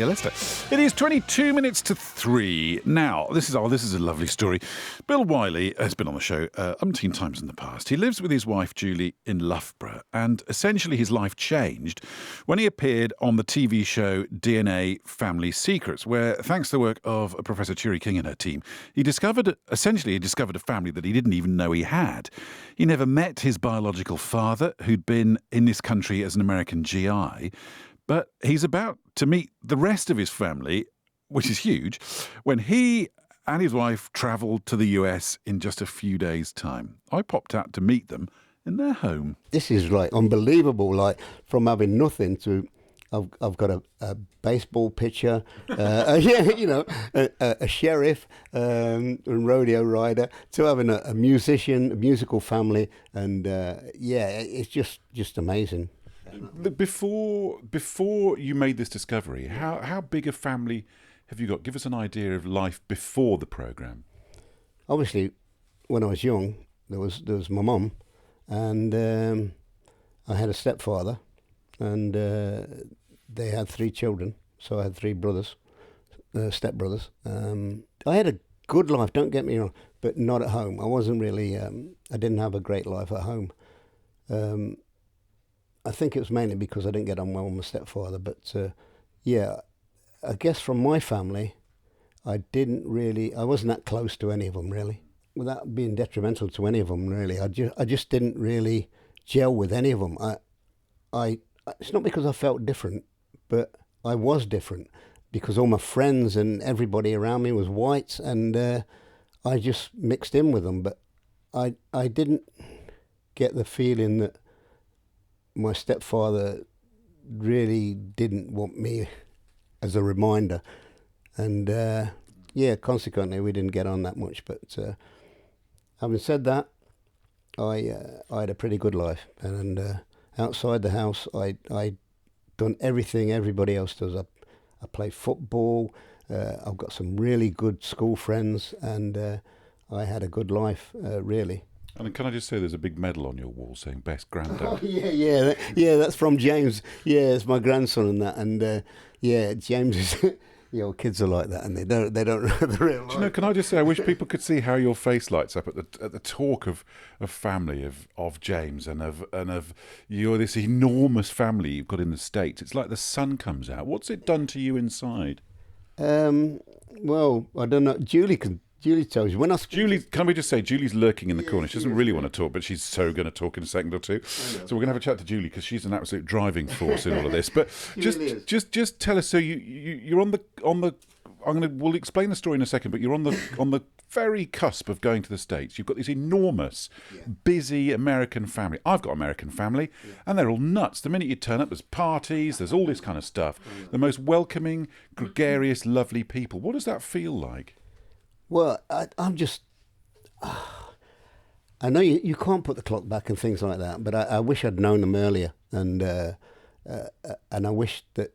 Leicester. It is 22 minutes to 3. Now, this is a lovely story. Bill Wiley has been on the show umpteen times in the past. He lives with his wife, Julie, in Loughborough, and essentially his life changed when he appeared on the TV show DNA Family Secrets, where, thanks to the work of Professor Cheery King and her team, he discovered a family that he didn't even know he had. He never met his biological father, who'd been in this country as an American GI, but he's about to meet the rest of his family, which is huge, when he and his wife travelled to the US in just a few days' time. I popped out to meet them in their home. This is like unbelievable, like from having nothing to I've got a baseball pitcher, a sheriff, a rodeo rider, to having a musician, a musical family, and it's just amazing. Before you made this discovery, how big a family have you got? Give us an idea of life before the programme. Obviously, when I was young, there was my mum, and I had a stepfather, and they had 3 children, so I had 3 brothers, stepbrothers. I had a good life, don't get me wrong, but not at home. I wasn't really, I didn't have a great life at home. I think it was mainly because I didn't get on well with my stepfather, but I guess from my family, I wasn't that close to any of them really. Without being detrimental to any of them really, I just didn't really gel with any of them. It's not because I felt different, but I was different because all my friends and everybody around me was white, and I just mixed in with them. But I didn't get the feeling that my stepfather really didn't want me as a reminder, and consequently we didn't get on that much. But having said that, I had a pretty good life, and outside the house I done everything everybody else does. I play football, I've got some really good school friends, and I had a good life really. And can I just say, there's a big medal on your wall saying "Best Granddad." Oh yeah, that's from James. Yeah, it's my grandson and that, and James is. Kids are like that, and they don't know the real life. Do you know? Can I just say, I wish people could see how your face lights up at the talk of family of James and of you're this enormous family you've got in the States. It's like the sun comes out. What's it done to you inside? Well, I don't know. Julie tells you. Julie, can we just say, Julie's lurking in the corner. She doesn't really want to talk, but she's so going to talk in a second or two. So we're going to have a chat to Julie because she's an absolute driving force in all of this. But just tell us. So you're on the. We'll explain the story in a second. But you're on the very cusp of going to the States. You've got this enormous, busy American family. I've got American family, and they're all nuts. The minute you turn up, there's parties. There's all this kind of stuff. The most welcoming, gregarious, lovely people. What does that feel like? Well, I'm just... I know you can't put the clock back and things like that, but I wish I'd known them earlier, and I wish that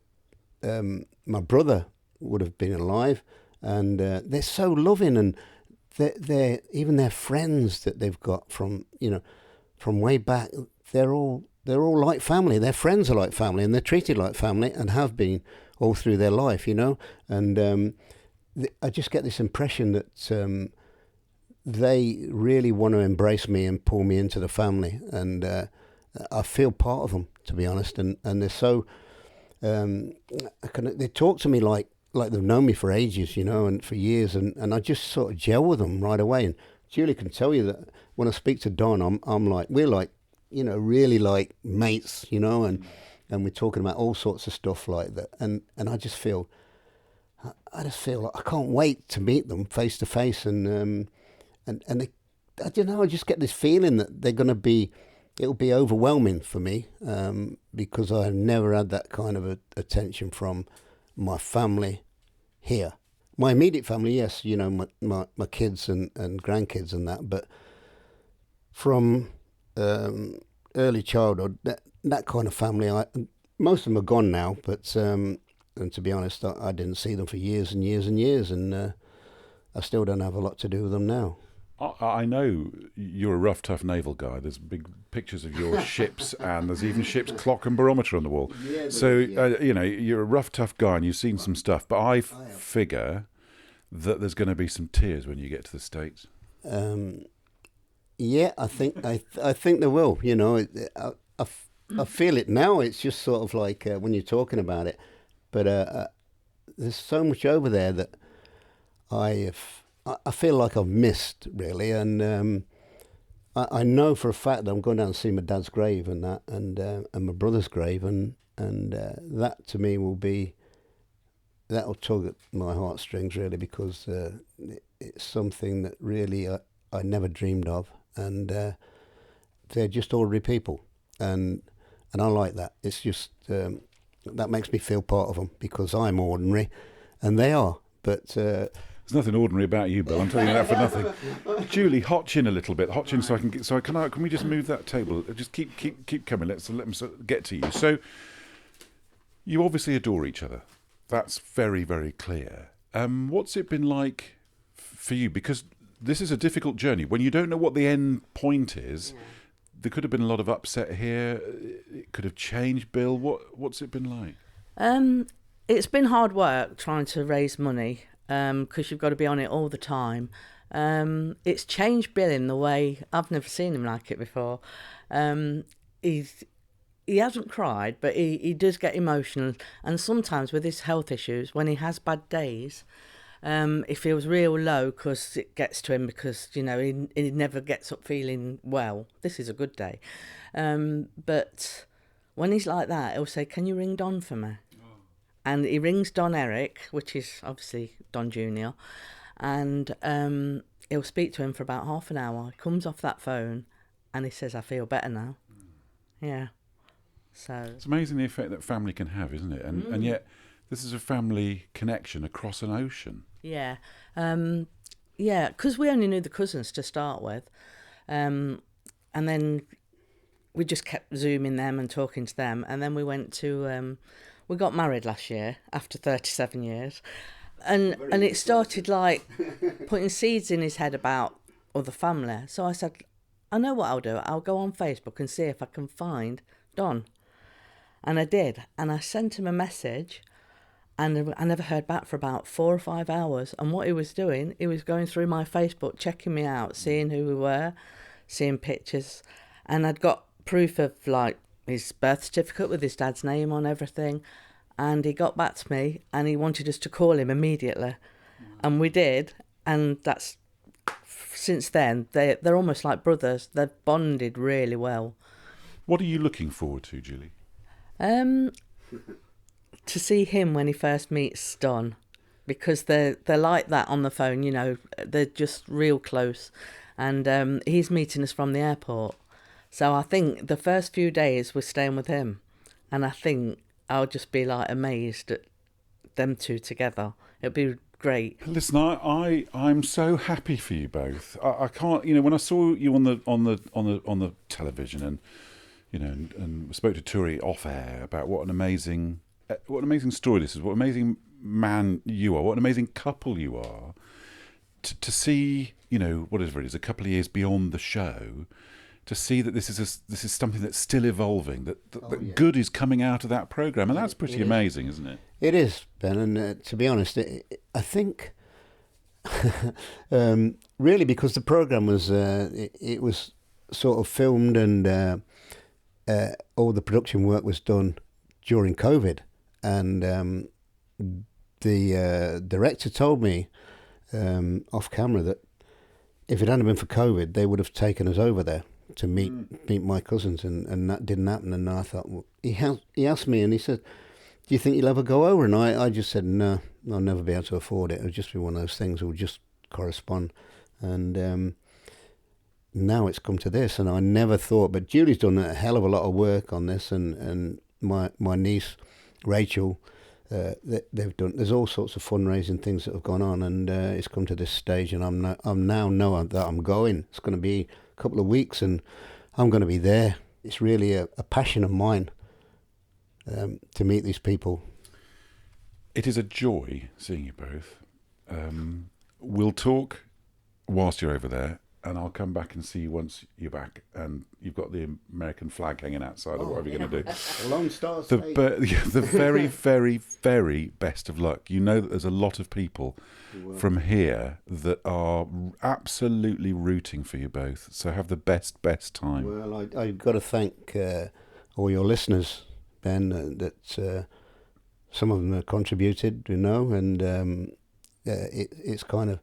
my brother would have been alive, and they're so loving, and they're even their friends that they've got from way back, they're all like family. Their friends are like family, and they're treated like family, and have been all through their life, and I just get this impression that they really want to embrace me and pull me into the family, and I feel part of them, to be honest. And they're so they talk to me like they've known me for ages, and for years, and I just sort of gel with them right away. And Julie can tell you that when I speak to Don, I'm like, we're like, really like mates, and we're talking about all sorts of stuff like that, and I just feel like I can't wait to meet them face to face, and they, I don't know, I just get this feeling that it'll be overwhelming for me, because I've never had that kind of attention from my family here. My immediate family, yes, my kids and grandkids and that, but from early childhood, that kind of family, most of them are gone now, but and to be honest, I didn't see them for years and years and years, and I still don't have a lot to do with them now. I know you're a rough, tough naval guy. There's big pictures of your ships, and there's even ship's clock and barometer on the wall. Yeah, so, you're a rough, tough guy, and you've seen some stuff. But I figure that there's going to be some tears when you get to the States. Yeah, I think there will. I feel it now. It's just sort of like when you're talking about it. But there's so much over there that I feel like I've missed, really. And I know for a fact that I'm going down to see my dad's grave and that, and my brother's grave, and that to me that'll tug at my heartstrings, really, because it's something that really I never dreamed of, and they're just ordinary people, and I like that. It's just that makes me feel part of them, because I'm ordinary, and they are. But there's nothing ordinary about you, Bill. I'm telling you that for nothing. Julie, hot chin a little bit. Hot chin, so I can get. So can we just move that table? Just keep coming. Let them get to you. So you obviously adore each other. That's very, very clear. What's it been like for you? Because this is a difficult journey. When you don't know what the end point is, there could have been a lot of upset here. It could have changed. Bill, what's it been like? It's been hard work trying to raise money, because you've got to be on it all the time. It's changed Bill in the way I've never seen him like it before. He hasn't cried, but he does get emotional. And sometimes with his health issues, when he has bad days, he feels real low because it gets to him, because, he never gets up feeling well. This is a good day. But when he's like that, he'll say, "Can you ring Don for me?" Oh. And he rings Don Eric, which is obviously Don Jr., and he'll speak to him for about half an hour. He comes off that phone and he says, "I feel better now." Yeah. So it's amazing the effect that family can have, isn't it? And yet this is a family connection across an ocean. Yeah. Because we only knew the cousins to start with. And then we just kept Zooming them and talking to them. And then we went to... we got married last year after 37 years. And it started like putting seeds in his head about other family. So I said, I know what I'll do. I'll go on Facebook and see if I can find Don. And I did. And I sent him a message, and I never heard back for about 4 or 5 hours. And what he was doing, he was going through my Facebook, checking me out, seeing who we were, seeing pictures. And I'd got proof of, like, his birth certificate with his dad's name on everything. And he got back to me, and he wanted us to call him immediately. And we did. And that's, since then, they're almost like brothers. They've bonded really well. What are you looking forward to, Julie? To see him when he first meets Don, because they're like that on the phone, they're just real close, and he's meeting us from the airport. So I think the first few days we're staying with him, and I think I'll just be like amazed at them two together. It'll be great. Listen, I'm so happy for you both. I can't, when I saw you on the television and spoke to Turi off air about what an amazing story this is, what an amazing man you are, what an amazing couple you are. To see, whatever it is, a couple of years beyond the show, to see that this is something that's still evolving, that good is coming out of that programme, and that's pretty amazing, isn't it? It is, Ben, and to be honest, I think really because the programme was it was sort of filmed, and all the production work was done during COVID, and the director told me off camera that if it hadn't been for COVID, they would have taken us over there to meet my cousins, and that didn't happen. And I thought, well, he asked me, and he said, "Do you think you'll ever go over?" And I just said, "No, I'll never be able to afford it. It'll just be one of those things that will just correspond." And now it's come to this, and I never thought. But Julie's done a hell of a lot of work on this, and my niece Rachel, they've done. There's all sorts of fundraising things that have gone on, and it's come to this stage, and I'm now know that I'm going. It's going to be a couple of weeks, and I'm going to be there. It's really a passion of mine to meet these people. It is a joy seeing you both. We'll talk whilst you're over there. and I'll come back and see you once you're back, and you've got the American flag hanging outside, or whatever you're going to do. A Lone Star The State. very, very, very best of luck. You know that there's a lot of people from here that are absolutely rooting for you both. So have the best time. Well, I've got to thank all your listeners, Ben, that some of them have contributed, and it's kind of,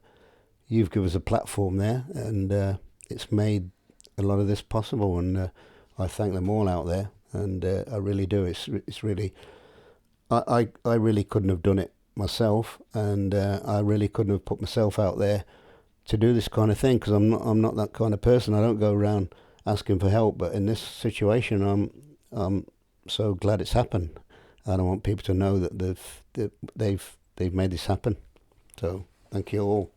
you've given us a platform there, and it's made a lot of this possible, and I thank them all out there, and I really do. It's really, I really couldn't have done it myself, and I really couldn't have put myself out there to do this kind of thing, because I'm not that kind of person. I don't go around asking for help, but in this situation, I'm so glad it's happened, and I want people to know that they've made this happen. So thank you all.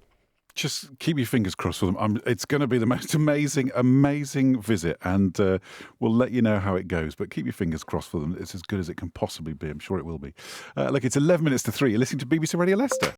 Just keep your fingers crossed for them. It's going to be the most amazing visit, and we'll let you know how it goes. But keep your fingers crossed for them. It's as good as it can possibly be. I'm sure it will be. Look, it's 11 minutes to 3. You're listening to BBC Radio Leicester.